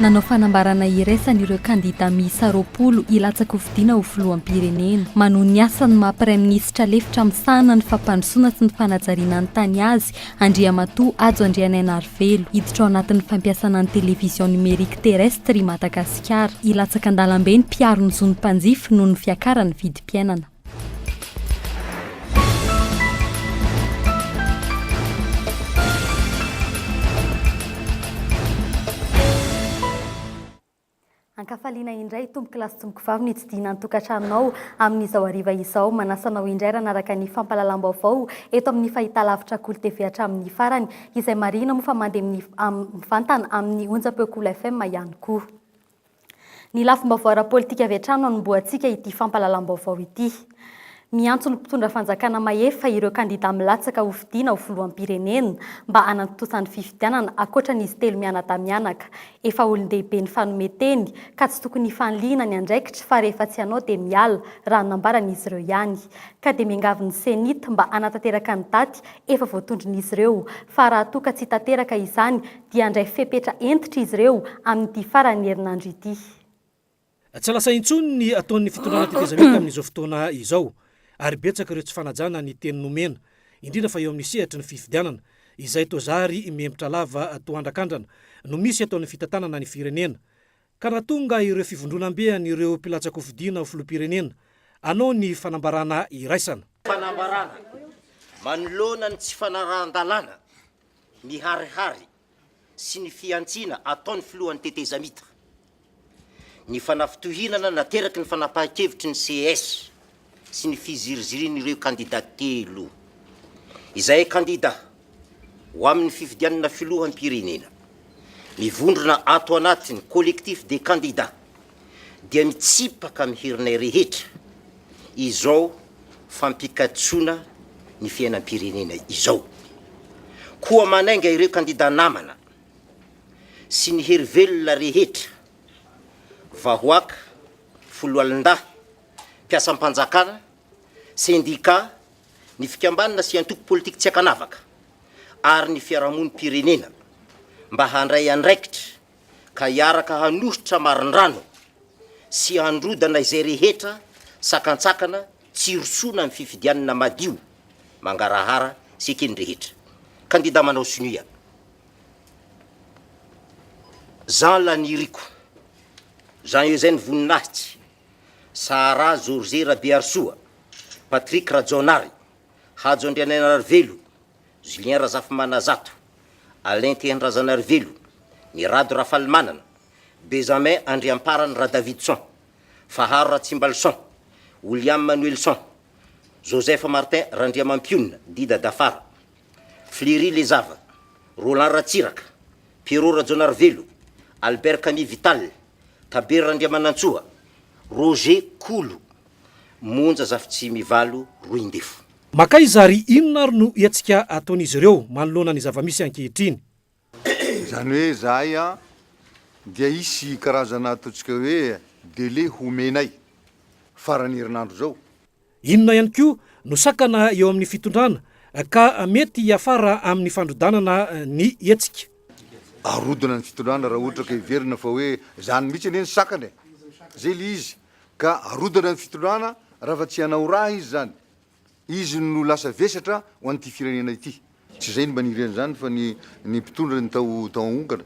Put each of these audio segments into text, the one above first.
nanao fanambarana iraisan'ireo kandida miisa 20 ilatsaka ho vidiana ho filoham-pirenena manoho ny asany maha-praiminisitra lefitra misahana ny fampandrosoana sy ny fanajariana ny tany azy Andriamatoa Ajo Andrianarivelo hiditra ao anatin'ny fampiasana ny televizion numerika terrestre Madagasikara ilatsaka an-dalambe ny mpiaro ny zon'ny mpanjify noho ny fiakarany vidim-piainana. Ankafaliana indray tomboky lasy tomboky vavy ny tsidina ny tokantranonao amin'izao hariva izao manasanao indray ranaraka ny fampalalam-baovao eto amin'ny fahitalavitra Cool TV hatramin'ny farany izay marina moa fa mandeha mivantana amin'ny onjam-peo Cool FM ihany koa. Ny lafim-baovao ara-politika avy hatrany no anomboantsika ity fampalalam-baovao ity. Miantso ny mpitondra fanjakana mahefa ireo kandida milatsaka ho vidiana ho filoham-pirenena mba hanatontosany fifidianana ankoatran'izy telo mianadamianaka. Efa olon-dehibe ny fanometeny ka tsy tokony fanliana ny andraikitra fa rehefa tsy hanao dia miala raha nambaran'izy ireo ihany. Ka dia miangavy ny senita mba hanatanteraka ny daty efa voatondron'izy ireo fa raha toa ka tsy tanteraka izany dia andray fepetra entitra izy ireo amin'ity farany herinandro ity. Tsy lasa intsony ny ataon'ny fitondrana tetezamita amin'izao fotoana izao. Ary betsaka ireo tsy fanajana ny teny nomena indrindra fa eo amin'ny sehatra ny fifidianana izay tozary memitra lava toandrakandrana no misy ataon'ny fitantanana ny firenena ka natonga ireo fivondronam-be ny ireo mpilatsaka ho vidiana ho filoham-pirenena anao ny fanambarana iraisana. Fanambarana manoloana ny tsy fanarahan-dalàna ny harihary sy ny fiantsina ataon'ny filohan'ny tetezamita. Ny fanafitohinana nateraky ny fanapahan-kevitry ny CS sy ny fiziriziriny ireo kandida telo izay kandida ho amin'ny fifidianana filoham-pirenena mivondrona ato anatiny collectif des candidats dia mitsipaka mihirinay rehetra izao fampikatsoana ny fiainam-pirenena izao koa manainga ireo kandida namana sy ny herivelona rehetra vahoaka foloalindahy mpiasam-panjakana sendika ny fikambanana sy antoko politika tsy akanavaka ary ny fiarahamony pirenena mba handray andraikitra ka hiaraka hanositra marindrano sy handrodana izay rehetra sakantsakana tsirosoana amin'ny fifidianana madio mangarahara sy ekeny rehetra. Kandida manao sinoia Jean Laniriko, Jean Eugène Voninahitsy, Sara Zorze Rabearsoa, Patrick Rajonary, Hajo Andrianarivelo, Julien Razafimanazato, Alain Tenrazanarivelo, ny Rado Rafalmanana, Benjamin Andriamparany Radavidson, Faharo Ratsimbalson, William Manuelson, Joseph Martin Randriamampiona, Dida Dafara, Fléry Lezava, Roland Ratsiraka, Pierrot Rajonarivelo, Albert Camille Vital, Taber Randriamanantsoa, Roger Kolo, monja zafitsy mivalo roindefo. Maka izary inona ary no iatsika ataon'izy ireo manoloana ny zavamisy ankehitriny. Zany hoe zahay dia isy karazana ataontsika hoe délai homenay farany herinandro zao. Inona ihany koa no sakana eo amin'ny fitondrana ka mety hiafara amin'ny fandrodanana ny iatsika. Arodina ny fitondrana raha ohatra ka hiverina fa hoe zany mihitsy eny sakany zay le izy ka arodina ny fitondrana raha fa tsy hanao raha izy zany izy no lasa vesatra ho an'ity firenena ity. Tsy zay ny maniriany zany fa ny mpitondra ny tao ongana.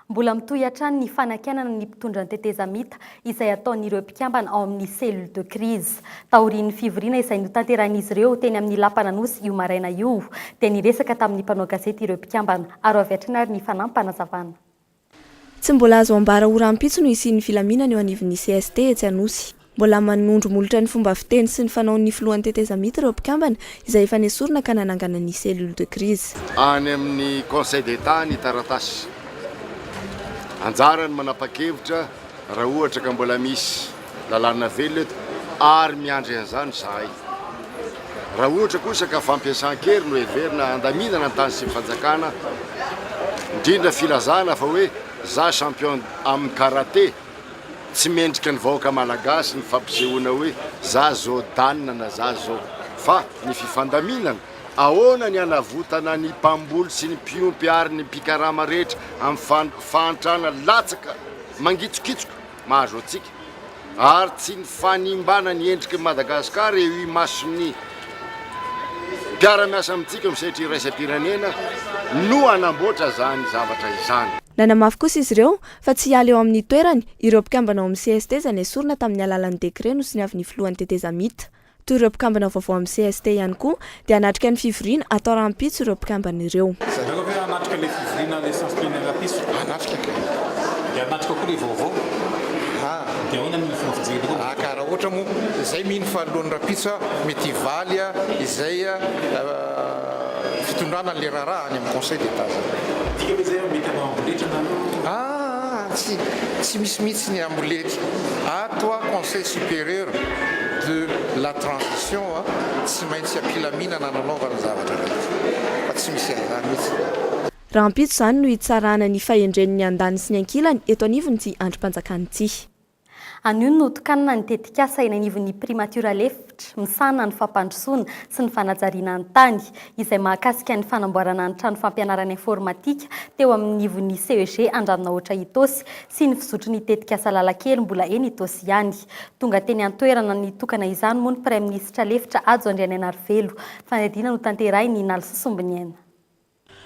Mbola mitohy hatrany ny fanakenana ny mpitondra ny tetezamita izay ataon'ireo mpikambana ao amin'ny cellule de crise. Taorian'ny fivoriana izay notanteran'izy ireo teny amin'ny lampananosy io maraina io dia niresaka tamin'ny mpanao gazety ireo mpikambana ary avy hatrany ary ny fanampanazavana. Tsy mbola azo ambara ora-mpitso no isian'ny filaminana eo anivon'ny CST etsy Anosy. Mbola manondro molotra ny fomba fiteny sy ny fanaon'ny filohan'ny tetezamita ireo mpikambana izay efa nesorina ka nanangana ny cellule de crise. Any amin'ny conseil d'état ny taratasy anjarany manapa-kevitra raha ohatra ka mbola misy lalàna velona eto ary miandry an'izany zahay. Raha ohatra kosa ka fampiasan-kery no heverina andaminana ny tany sy fanjakana indrindra filazana fa hoe za champion amin'ny karaté tsy mendrika ny vahoaka malagasy ny fampisehoana hoe za zao danina na za zao fa ny fifandaminana ahoana ny anavotana ny mpamboly sy ny mpiompy ary ny mpikarama rehetra amin'ny fantrana latsaka mangitsokitsoka mahazo atsika ary tsy ny fanimbana ny endriky Madagasikara eo imasony mpiara-miasa amintsika misehitra iraisam-pirenena no anamboatra zany zavatra izany. Nanamafy kosa izy ireo fa tsy hiala eo amin'ny toerany ireo mpikambana ao amin'ny CST izay nesorina tamin'ny alalan'ny dekret nosy avy ny filohan'ny tetezamita. Toy ireo mpikambana vaovao amin'ny CST ihany koa dia anatrika ny fivoriana atao rahampitso ireo mpikambana ireo. Anatrika le fivoriana l'essence pleine rapiso. Anatrika. Dia anatrika koa le vaovao. Dia ahoana ny fomba fijery koa. Karaha ohatra moa izay mino fahalohany rapitso mety hivaly izay fitondrana le raharaha any amin'ny conseil d'état. Dika ve zay mety amboletra na tsy misy mihitsy ny ambolety. Ato conseil supérieur de la transition tsy maintsy ampilaminana nanaovana zavatra rehetra fa tsy misy an'izany mihitsy. Rahampitso izany no hitsarana ny fahendren'ny andany sy ny ankilany eto anivony ty androm-panjakany ty. Anio no tokanina ny tetikasa eny anivon'ny primature lefitra misana ny fampandrosoana sy ny fanajariana ny tany izay mahakasika ny fanamboarana ny trano fampianarana informatika teo amin'ny nivon'ny CEG Andranonahitra Itosy sy ny fizotry ny tetikasa lalakely mbola eny Itosy ihany. Tonga teny an-toerana ny tokana izany moa ny praiminisitra lefitra Adzo Andrianenarivelo. Fanadina no tanterahiny Nalsa Sombiniana.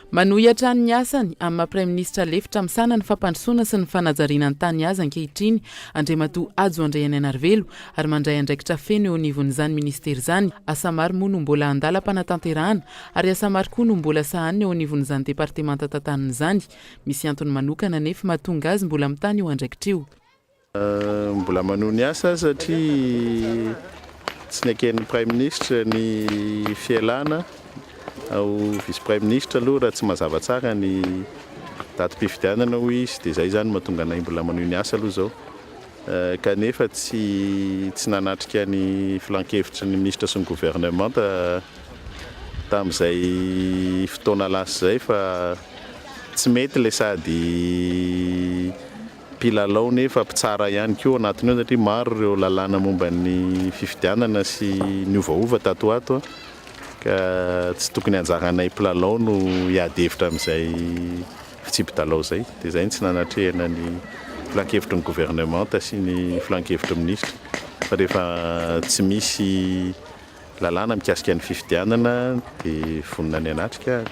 Manohitra ny asany amin'ny maha-praiminisitra lefitra misana ny fampandrosoana sy ny fanajariana ny tany azy ankehitriny Andriamatoa Adzo Andrianenarivelo ary mandray andraikitra feno eo anivon'izany ministera izany. Asa maro moa no mbola andalam-panatanterahana ary asa maro koa no mbola sahaniny eo anivon'izany departemanta tantanany izany. Misy antony manokana nefa mahatonga azy mbola mitany eo andraikitra io. Mbola manohy ny asa satria tsy naken'ny praiminisitra ny fialana ao vice prime ministre aloha raha tsy mazava tsara ny datim-pifidianana ho izy dia izay zany mahatonga anay mbola manohy ny asa aloha zao kanefa tsy nanatrika ny filan-kevitry ny ministre sy ny gouvernement tamin'izay fotoana lasa zay fa tsy mety le sady mpilalao nefa mpitsara ihany koa anatiny eo satria maro ireo lalàna momba ny fifidianana sy ny ovaova tato ato ka tsy tokony anjaranay mpilalao no hiady hevitra amin'izay fitsipy-dalao zay dia izay tsy nanatrehana ny filan-kevitry ny gouvernement sy ny filan-kevitry ministre fa rehefa tsy misy lalàna mikasika ny fifidianana dia vonona ny anatrika.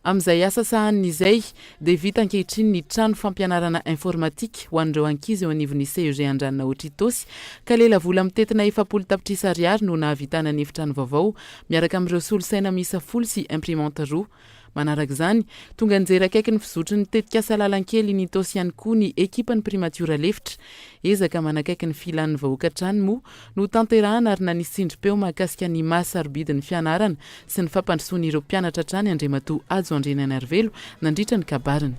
Amin'izay asa sahanin'izay dia vita ankehitriny ny trano fampianarana informatika ho an'ireo ankizy eo anivon'ny CEG Andranonahitra Itosy ka lela vola mitetina 700 tapitrisa ariary no nahavitana ny efitrano vaovao miaraka amin'ireo solosaina miisa 10 sy imprimante roa. Manaraka izany tonga nijery akaiky ny fizotry ny tetikasa lalankely ny Itosy ihany koa ny ekipany primature lefitra ezaka manakaiky ny filan'ny vahoaka trano moa no tanterahana ary nanisy sindrim-peo mahakasika ny mahasarobidin'ny fianarana sy ny fampandrosoan'ireo mpianatra trany Andriamatoa Adzo Andrianenarivelo nandritra ny kabariny.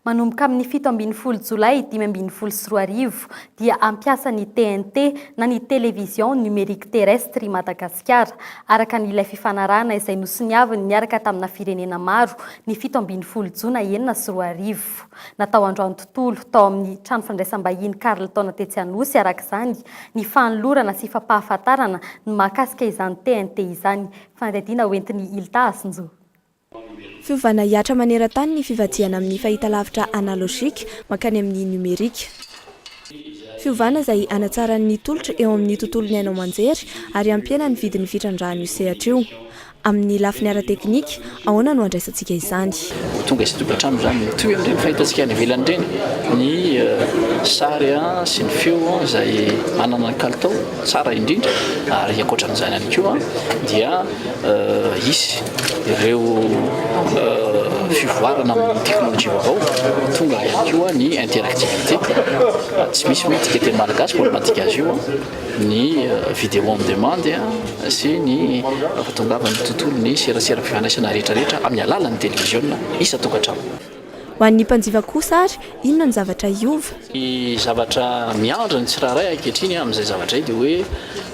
Manomboka amin'ny 17 Jolay 2024 dia ampiasa ny TNT na ny télévision numérique terrestre i Madagasikara araka n'ilay fifanarahana izay nosoniaviny niaraka tamina firenena maro ny 17 Jona 2024. Natao androany tontolo tao amin'ny trano fandraisam-bahiny Carleton tetsy Anosy araka izany ny fanolorana sy fampahafantarana ny mahakasika izany TNT izany. Fandadina hoentin'ny Ilta Asinjo. Fiovana hiatra maneran-tany ny fivadiana amin'ny fahitalavitra analôjika mankany amin'ny numerika. Fiovana izay anatsarany tolotra eo amin'ny tontolon'ny haino aman-jery ary ampiana ny vidin'ny fitrandrahana io sehatra io. Amin'ny lafiny ara-teknika, ahoana no andraisantsika izany? Tonga sy tokantrano zany toy amin'ireny fahitantsika any ivelany ireny ny sary sy ny feo izay manana ny kalitao tsara indrindra ary ankoatran'izany ihany koa dia isy ireo fivoarana amin'ny teknôlôjia vaovao tonga ihany koa ny interactivité tsy misy hoe tika teny malagasy mbola madika azy io ny vidéo on demande sy ny fahatongavany tontolon'ny serasera fifandraisana rehetrarehetra amin'ny alalan'ny télévision isa tokantrano. Ho an'ny mpanjifa kosa ary inona ny zavatra iova? Ny zavatra miandra ny tsirairay ankehitriny amin'izay zavatra dia hoe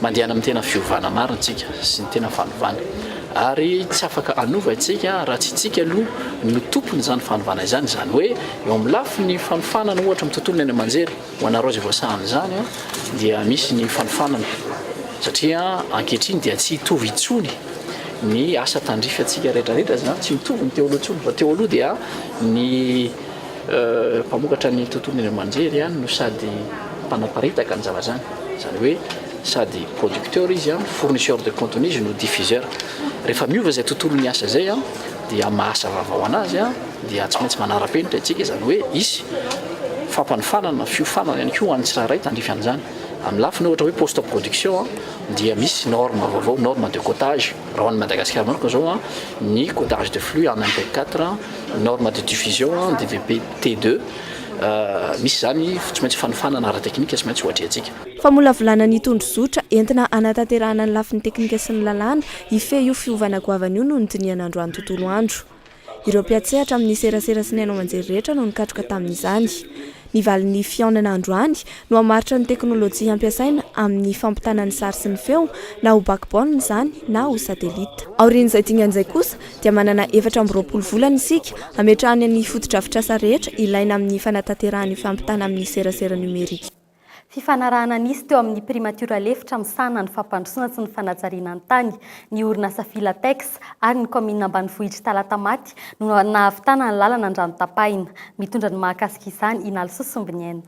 mandehana amin'ny tena fiovana marina tsika sy ny tena fanovana ary tsy afaka anova itsika raha tsy tsika aloha no tompony izany fanovana izany zany hoe eo amin'ny lafiny fanofanana ohatra amin'ny tontolony any aman-jery ho anareo izay voasahana izany dia misy ny fanofanana satria ankehitriny dia tsy hitovy intsony ny asa tandrifatsika rehetrarehetra zany tsy mitovy ny teo aloha intsony fa teo aloha dia ny mpamokatra ny tontolo ny manjery no sady mpanaparitaka ny zavazany zany hoe sady producteur izy fournisseur de contenu izy no diffuseur rehefa miova zay tontolo ny asa zay dia mahasa vavao anazy dia tsy maintsy manara-penitra itsika zany hoe isy fampanofanana fiofanana ihany koa any tsirairay tandrify an'izany amin'ny lafiny ohatra hoe post production dia misy norme vaovao norme de cotage raha any Madagascar manokana zao ny cotage de flux en MP4 norme de diffusion DVB T2 misy zany tsy maintsy fanofanana ara-teknika tsy maintsy hoatrehantsika fa mola volana ny tondrozotra entina anatanterahana ny lafiny teknika sy ny lalàna ife io fiovana goavana io no notiniana androany tontolo andro ireo mpiatsehatra amin'ny serasera sy ny hainao manjery rehetra no nikatroka tamin'izany ny valin'ny fiaonana androany no hamaritra ny teknôlôjia ampiasaina amin'ny fampitana ny sary sy ny feo na ho backbone zany na ho satelita aorian'izay dingan'izay kosa dia manana 420 volana isika hametrahany ny fotodrafitrasa rehetra ilaina amin'ny fanatanterahany fampitana amin'ny serasera numerika fifanarahana nisy teo amin'ny primature lefitra misana ny fampandrosoana sy ny fanajariana ny tany ny orinasa Filatex ary ny commune ambanivohitra Talatamaty no nahavitana ny lalana andrano tapahina mitondra ny mahakasika izany Inalsosombiniaina.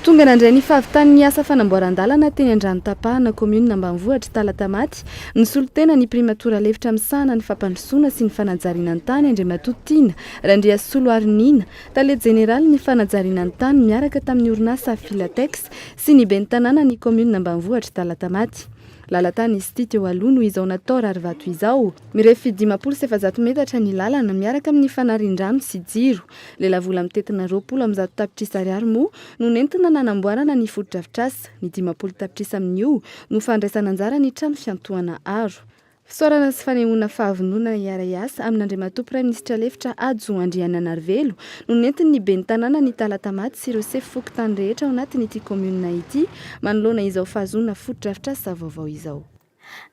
Tonga nandray ny fahavitan'ny asa fanamboaran-dalana teny andrano tapahana commune ambanivohitra Talatamaty nisolotena ny primature lefitra misana ny fampandrosoana sy ny fanajariana ny tany Andriamatotiana Randriasolo Arnina talety general ny fanajariana ny tany miaraka tamin'ny orinasa Filatex sy ny ben'ny tanàna ny commune ambanivohitra Talatamaty lalatany izy ity teo aloha no izao natao rary vato izao mirefy 500 metatra ny lalana miaraka amin'ny fanarin-drano sy jiro lela vola mitetina 20 amin'ny 100 tapitrisa ariary moa no nentina nanamboarana ny fotodrafitrasa ny 50 tapitrisa amin'io no fandraisana anjara ny trano fiantohana aro fisaorana sy fanehoana fahavonona iara-iasa amin'Andriamatoa Praiminisitra lefitra Adzo Andriananarivelo no nentin' ny ben'ny tanàna ny Talatamaty sy ireo sefy tany rehetra ao anatin'ity commune ity manoloana izao fahazona fotodrafitrasa vaovao izao.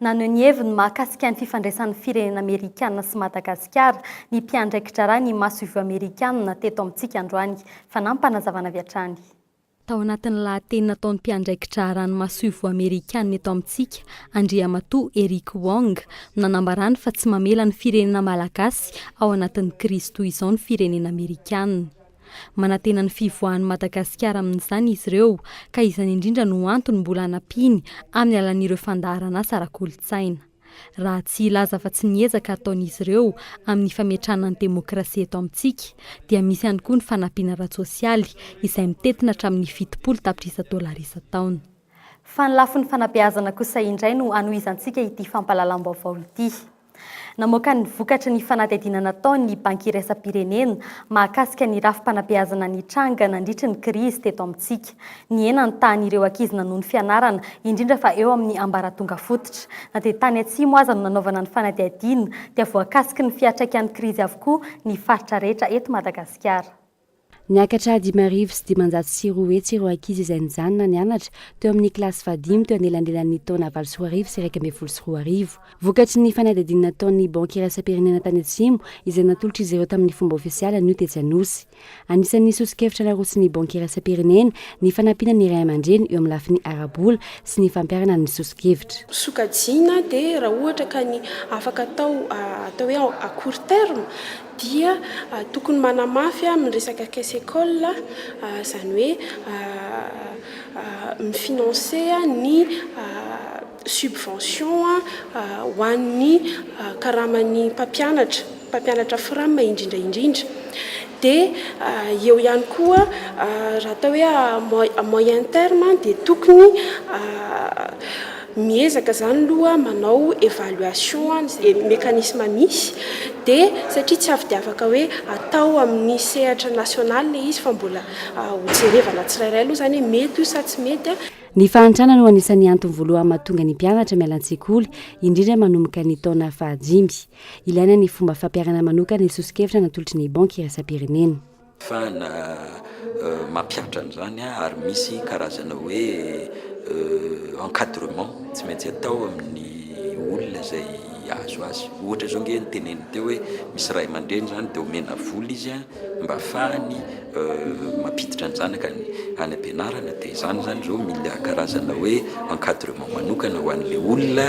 Naneho ny heviny mahakasika ny fifandraisan'ny firenena Amerikanina sy Madagasikara ny mpiandraikitra raha ny masoivy Amerikanina teto amintsika androany fanampanazavana viatrany. Tao anatin'ny lahateny nataon'ny mpiandraikitra ranomasoivo Amerikanina eto amintsika Andriamatoa Eric Wong nanambarany fa tsy mamela ny firenena malagasy ao anatin'ny krizy toy izao ny firenena Amerikanina. Manantena ny fivoahan'ny Madagasikara amin'izany izy ireo ka izany indrindra no antony mbola anampiny amin'ny alan'ireo fandaharana asa ara-kolontsaina. Raha tsy ilaza fa tsy niezaka ataon'izy ireo amin'ny fametrahana ny demokrasia eto amintsika dia misy ihany koa ny fanampiana ara-tsosialy izay mitetina hatramin'ny 70 tapitrisa dolara isa-taona. Fa ny lafin'ny fanabeazana kosa indray no anohizantsika ity fampahalalam-baovao ity. Namoaka ny vokatra ny fanadihadiana nataon'ny banky iraisam-pirenena mahakasika ny rafim-panabeazana ny tranga nandritry ny krizy teto amintsika. Ny ena ny tahan'ireo ankizy nanohy ny fianarana indrindra fa eo amin'ny ambaratonga fototra. Na dia tany atsimo aza no nanaovana ny fanadihadiana dia voakasiky ny fiantraikan'ny krizy avokoa ny faritra rehetra eto Madagasikara. Niakatra 5,940 hetsy ireo ankizy izay nijanona nianatra teo amin'ny kilasy 5 teo anelanelan'ny taona 24 sy 1,4. Vokatry ny fanadihadiana nataon'ny banky iraisam-pirenena tany atsimo izay natolotra izy ireo tamin'ny fomba ofisialy anio tetsy anosy. Anisan'ny sosokevitra narosiny banky iraisam-pirenena ny fanampiana ny ray aman-dreny eo amin'ny lafiny arabola sy ny fampiarana ny sosokevitra. Sokajiana dia raha ohatra ka ny afaka atao hoe à court terme dia tokony manamafy amin'ny resaka caisse école zany hoe mifinancer ny subvention ho an'ny karaman'ny mpampianatra frama indrindra dia eo ihany koa raha atao hoe à moyen terme dia tokony miezaka zany aloha manao évaluation mécanisme misy dia satria tsy avy dia afaka hoe atao amin'ny sehatra national le izy fa mbola hojerevana tsirairay aloha zany hoe mety io sa tsy mety Ny fahantrana no anisan'ny antony voalohany mahatonga ny mpianatra miala an-tsekoly indrindra manomboka ny taona 5. Ilaina ny fomba fampiarana manokana ny sosokevitra natolotry ny banky iraisam-pirenena. Fahana mampiatra an'izany ary misy karazana hoe encadrement tsy maintsy atao amin'ny olona izay azo azy. Ohatra zao nge nyteneny teo hoe misy ray aman-dreny zany dia omena vola izy a mba ahafahany mampiditra ny zanakany any am-pianarana, dia izany zany zao mila karazana hoe encadrement manokana ho an'le olona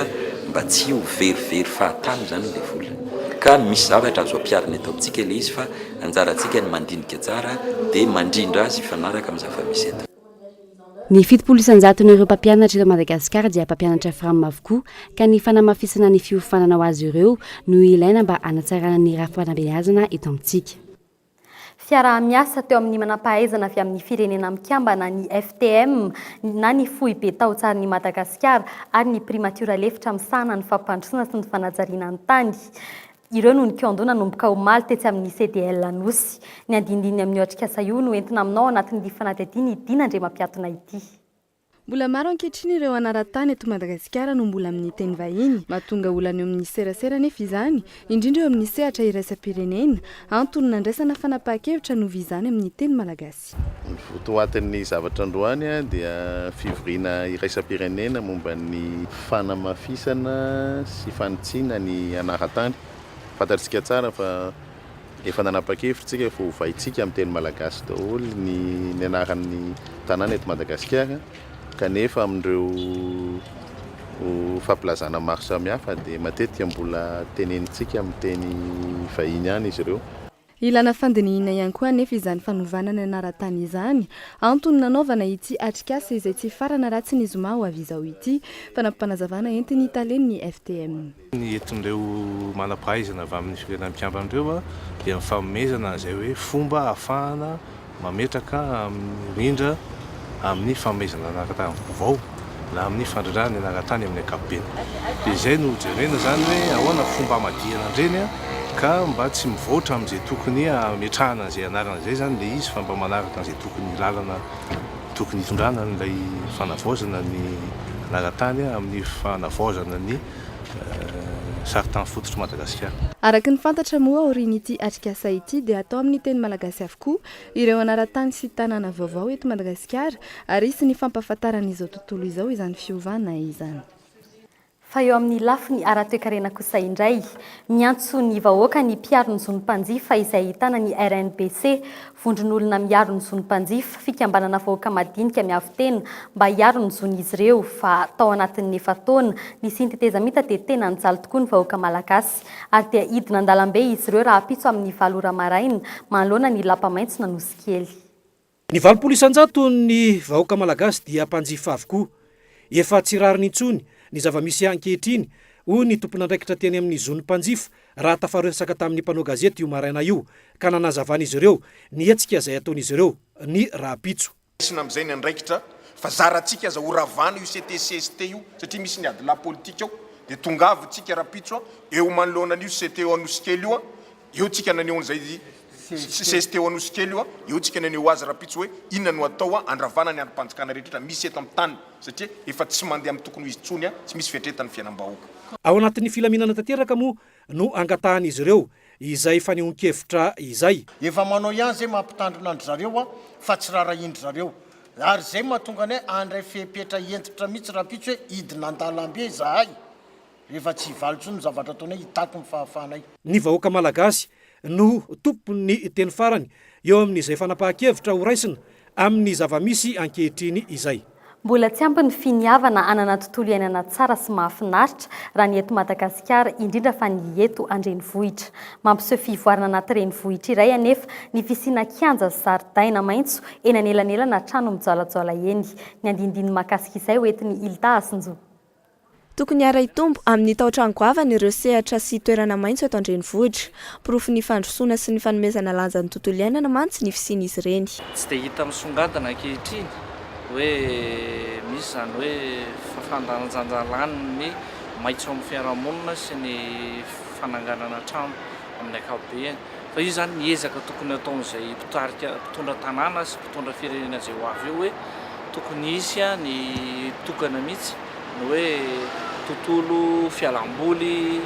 mba tsy ho verivery fahatany zany le vola. Ka misy zavatra azo ampiarina eto amintsika le izy fa anjarantsika ny mandinika tsara dia mandrindra azy ifanaraka amin'ny zava-misy eto. Ny fitopolo isan-jaton'ireo mpampianatra eto Madagasikara dia mpampianatra framina avokoa ka ny fanamafisana ny fiofanana ho azy ireo no ilaina mba hanatsarana ny raha-fanabeazana eto amintsika. Fiara-miasa teo amin'ny manam-pahaizana avy amin'ny firenena mikambana ny FTM na ny fohy be tahotsariny Madagasikara ary ny primature lefitra misahana ny fampandrosoana sy ny fanajariana ny tany. Ireo no nikandona nomboka omaly tetsy amin'ny CDL Nosy. Ny andindiny amin'ny otrikasa io no entina aminao anatin'ny fanadihadiana idina andre mampiatona ity. Mbola maro ankehitriny ireo anaran-tany eto Madagasikara no mbola amin'ny teny vahiny, mahatonga olana eo amin'ny serasera nefa izany, indrindra eo amin'ny sehatra iraisam-pirenena, antony nandraisana fanapahan-kevitra no vizany amin'ny teny malagasy. Ny fotoatin'ny zavatra androany dia fivoriana iraisam-pirenena momba ny fanamafisana sy fanitsiana ny anaran-tany. Fantatsika tsara fa efa nanapa-kevitra tsika fa hovaitsika amin'ny teny malagasy daholo ny anaran'ny tanàna eto Madagasikara, kanefa amin'ireo fampilazana maro samihafa dia matetika mbola tenenitsika amin'ny teny vahiny ihany izy ireo. Ilana fandinihana ihany koa nefa izany fanovana ny anaran-tany izany, antony nanaovana ity atrikasa izay tsy farana ratsy ny zoma ho avy izao ity, fa nampanazavana entiny Italiany FTM. Ny entin'ireo manam-pahaizana avy amin'ny firenena mikambana dia mifamomezana izay hoe fomba ahafahana mametraka rindra amin'ny famomezana anaran-tany vaovao na amin'ny fandrindrana ny anaran-tany amin'ny ankapobeny. Dia izay no jerena zany hoe ahoana fomba hamadihana andreny ka mba tsy mivoatra amin'izay tokony ametrahana izay anarana izay zany le izy, fa mba manaraka an'izay tokony lalana tokony hitondrana n'ilay fanavaozana ny anaran-tany amin'ny fanavaozana ny saritany fototry Madagasikara. Araka ny fantatra moa aorian'ity atrikasa ity dia atao amin'ny teny malagasy avokoa ireo anaran-tany sy tanàna vaovao eto Madagasikara ary isy ny fampahafantaran'izao tontolo izao izany fiovana izany. Fa eo amin'ny lafiny ara-toekarena kosa indray, miantso ny vahoaka ny mpiaro ny zonim-panjifa izay ahitana ny RNBC, vondron'olona miaro ny zonim-panjifa, fikambanana vahoaka madinika miavy tena mba hiaro ny zon'izy ireo fa tao anatin'ny efa-taona ny sintetezamita dia tena nijaly tokoa ny vahoaka malagasy ary dia hidina an-dalambe izy ireo raha pitso amin'ny 7 ora maraina manoloana ny lapa-maitso na Nosy kely. Ny 20 isan-jato ny vahoaka malagasy dia mpanjifa avokoa, efa tsy rariny intsony ny zava-misy ankehitriny hoy ny tompon'andraikitra teny amin'ny zonim-panjifa raha tafaresaka tamin'ny mpanao gazety io maraina io ka nanazavana izy ireo ny hetsika izay ataon'izy ireo ny raha-pitso. Isina amin'izay ny andraikitra fa zarantsika aza horavana io CTCST io satria misy ny adila politika ao dia tongavy tsika raha-pitso eo manoloana an'io CT eo Nosy kely io eo tsika naneho an'izay CST eo Nosy kely io eo tsika naneho azy raha-pitso hoe inona no atao andravana ny androm-panjakana rehetra misy eto amin'ny tany satria efa tsy mandeha amin'ny tokony izy tsony tsy misy fiatretany fiainam-bahoaka. Ao anatin'ny filaminana tanteraka moa no angatahan'izy ireo izay fanehoan-kevitra izay. Efa manao ihany zay mampitandrina andry zareo fa tsy rara indry zareo ary zay mahatonga ny andray fepetra entitra mihitsy raha-pitso hoe hidina an-dalambe zahay rehefa tsy hivalontsony zavatra ataonay hitaky ny fahafahanay. Ny vahoaka malagasy no tompony teny farany eo amin'izay fanapahan-kevitra ho raisina amin'ny zava-misy ankehitriny izay. Mbola tsy ampy ny finiavana anana tontolo iainana tsara sy mahafinaritra raha ny eto Madagasikara indrindra fa ny eto an-drenivohitra. Mampiseho fivoarana anaty renivohitra iray anefa ny fisiana kianja sy zaridaina maitso eny anelanelana trano mijoalajoala eny. Ny andindiny mahakasika izay ho entiny Hilda Asinjo. Tokony ara-itombo amin'ny tao-trano goavana ireo sehatra sy toerana maitso eto an-drenivohitra. Porofo ny fandrosoana sy ny fanomezana lanja ny tontolo iainana mantsy ny fisian'izy ireny. Tsy dia hita misongadina ankehitriny hoe misy zany hoe fandanjalanjany ny maitso amin'ny fiarahamonina sy ny fananganana trano amin'ny ankapobeny. Fa io zany miezaka tokony ataon'izay mpitondra tanàna sy mpitondra firenena izay ho avy eo hoe tokony isy ny tokana mihitsy ny hoe tontolo fialamboly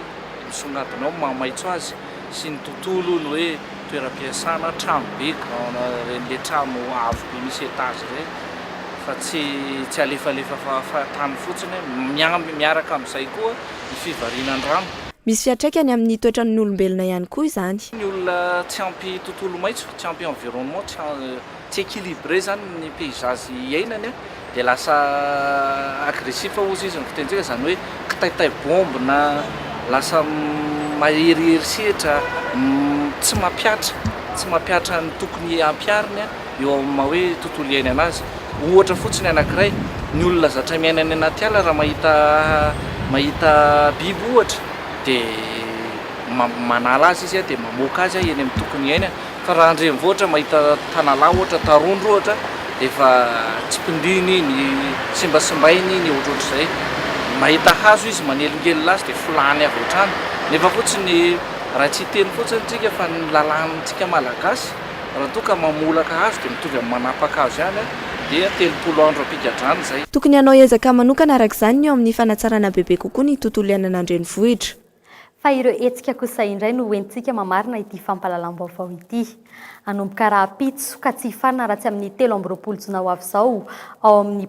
misongadina ao mahamaitso azy sy ny tontolo ny hoe toeram-piasana trano be ren'le trano avo be misy etazy ireny fa tsy alefalefa tany fotsiny miaraka amin'izay koa ny fivariana ny rano. misy fiatraikany amin'ny toetran'ny olombelona ihany koa izany. Ny olona tsy ampy tontolo maitso, tsy ampy environnement, tsy équilibré zany ny paysage iainany dia lasa agressif ozy izy ny fitentsika zany hoe kitaitay bombe na lasa maherihery sehatra tsy mampiatra ny tokony ampiariny eo amin'ny maha hoe tontolo iaina anazy. Ohatra fotsiny anankiray, ny olona zatra miaina any anaty ala raha mahita biby ohatra dia manala azy izy dia mamoaka azy eny amin'ny tokony iaina. Fa raha andrenivohitra mahita tanalahy ohatra tarondro ohatra efa tsy pindiny iny, simbasimbainy iny ohatrohatr'izay. Mahita hazo izy manelingely azy dia filany avy hatrany. Nefa fotsiny raha tsy hiteny fotsiny tsika fa ny lalàntsika malagasy raha toa ka mamolaka hazo dia mitovy amin'ny manapaka hazo ihany dia 30 andro ampigadrano izay. Tokony hanao ezaka manokana araka izany eo amin'ny fanatsarana bebe kokoa ny tontolo iainana an-drenivohitra. Fa ireo hetsika kosa indray no hoentsika mamarina ity fampahalalam-baovao ity. Anomboka raha pitso ka tsy hifarina raha tsy amin'ny 13 jona ho avy izao ao amin'ny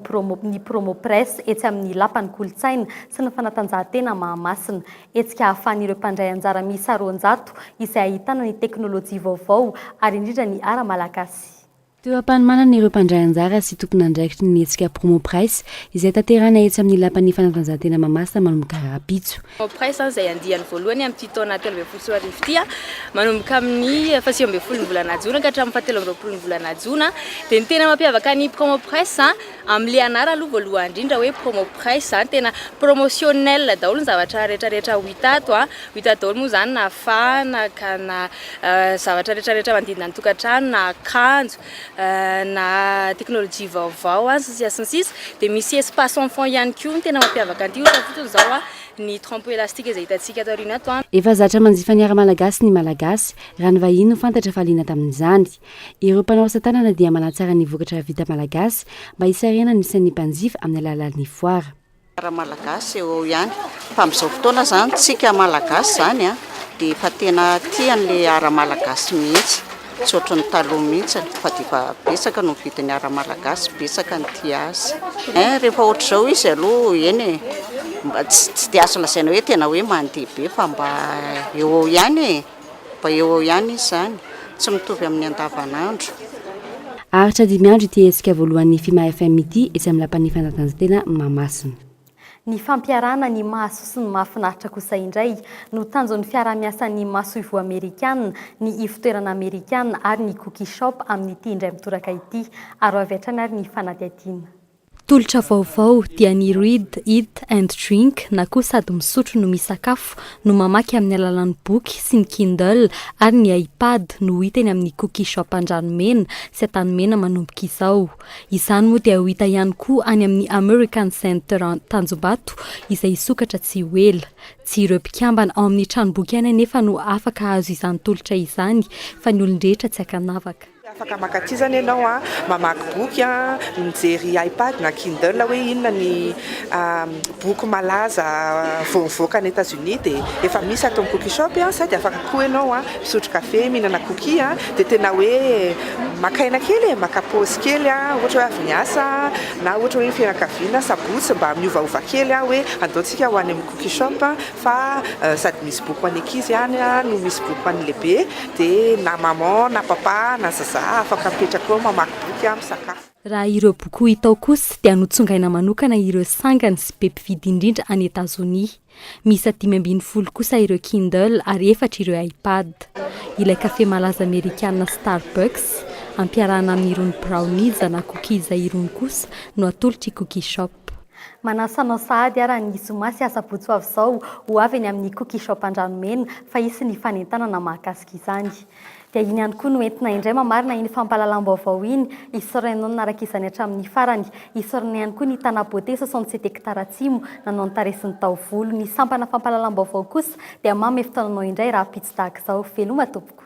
promo presse etsy amin'ny lapan'ny kolontsaina sy ny fanatanjahantena Mahamasina. Hetsika ahafahan'ireo mpandray anjara miisa 200 izay ahitana ny teknôlôjia vaovao ary indrindra ny ara-malagasy. Teo am-panomanana ireo mpandray anjara sy tompona andraikitry ny hetsika promo presse izay tanterana etsy amin'ny lapan'ny fanatanjahantena Mahamasina manomboka raha pitso. Promo presse izay andiany voalohany amin'ny taona 13 ity manomboka amin'ny 17 volana Jona ka hatramin'ny 17 volana Jona dia ny tena mampiavaka ny promo presse amin'ilay anarana aloha voalohany indrindra hoe promo presse tena promotionnel daholo ny zavatra rehetrarehetra hita ato daholo moa izany na fana ka na zavatra rehetrarehetra manodidina ny tokantrano na akanjo na teknôlôjia vaovao sy sisa dia misy espace enfant ihany koa tena mampiavaka an'ity ohatra fotsiny izao ny trempeau élastique izay hitantsika ato aoriana ato. Efa zatra manjifa ny ara-malagasy ny malagasy raha ny vahiny no fantatra fa liana tamin'izany. Ireo mpanao asa tanana dia manatsara ny vokatra vita malagasy mba hisarihana ny isan'ny mpanjifa amin'ny alalan'ny foara. Ara-malagasy eo ihany fa amin'izao fotoana zany tsika malagasy zany dia efa tena tian'ilay ara-malagasy mihitsy. Tsy ohatran'ny taloha mihitsy fa dia betsaka no vidiny ara-malagasy, betsaka ny tia azy. Rehefa ohatr'izao izy aloha eny tsy dia azo lazaina hoe tena hoe mandeha be fa mba eo ihany mba eo ihany izy zany tsy mitovy amin'ny andavanandro. Aritra 5 andro ity hetsika voalohan'ny FIMA FM ity etsy amin'ny lapan'ny fanatanjahantena Mahamasina. Ny fampiarana ny maso sy ny mahafinaritra kosa indray no tanjon'ny fiara-miasan'ny maso ivo amerikanina, ny ivotoerana amerikanina ary ny cookie shop amin'ity indray mitoraka ity ary avy hatrany ary ny fanadihadiana. Tolotra vaovao dia ny read, eat and drink na koa sady misotro no misakafo no mamaky amin'ny alalan'ny boky sy ny Kindle ary ny iPad no hitany amin'ny cookie shop Andranomena sy Antanimena manomboka izao. Izany moa dia ho hita ihany koa any amin'ny American Center Tanjombato izay sokatra tsy ho ela. Tsy ireo mpikambana ao amin'ny tranomboky ihany anefa no afaka azo izany tolotra izany fa ny olon-drehetra tsy akanavaka. Afaka makatizana ianao mamaky boky mijery iPad na Kindle hoe inona ny boky malaza voavoaka any États-Unis dia efa misy ato amin'ny cookie shop sady afaka koa ianao misotro kafe mihinana cookie dia tena hoe makaina kely maka pause kely ohatra hoe avy niasa na ohatra hoe fianakaviana sabotsy mba miovaova kely hoe andaontsika ho any amin'ny cookie shop fa sady misy boky ho any ankizy any no misy boky ho any lehibe dia na maman na papa na zaza afaka mipetraka eo mamaky boky misakafo. Raha ireo boky hitao kosa dia notsongaina manokana ireo sangany sy be mpividy indrindra any Etazonia. Misy 520 kosa ireo Kindle ary 4 ireo iPad. Ilay kafe malaza amerikanina Starbucks ampiarahana amin'irony brownies na cookies irony kosa no atolotra cookie shop. Manasanao sahady ara ny somasy asa botso avy izao ho avy any amin'ny cookie shop Andranomena fa isy ny fanentanana mahakasika izany. Dia iny ihany koa no entina indray mamarina iny fampahalalam-baovao iny isaoranao naraka izany hatramin'ny farany. Isaorana ihany koa ny tana-bote 67 hektara atsimo nanao ny taresin'ny taovolo. Ny sampana fampahalalam-baovao kosa dia mamy fotoananao indray raha pitso tahaka izao. Veloma tompoko.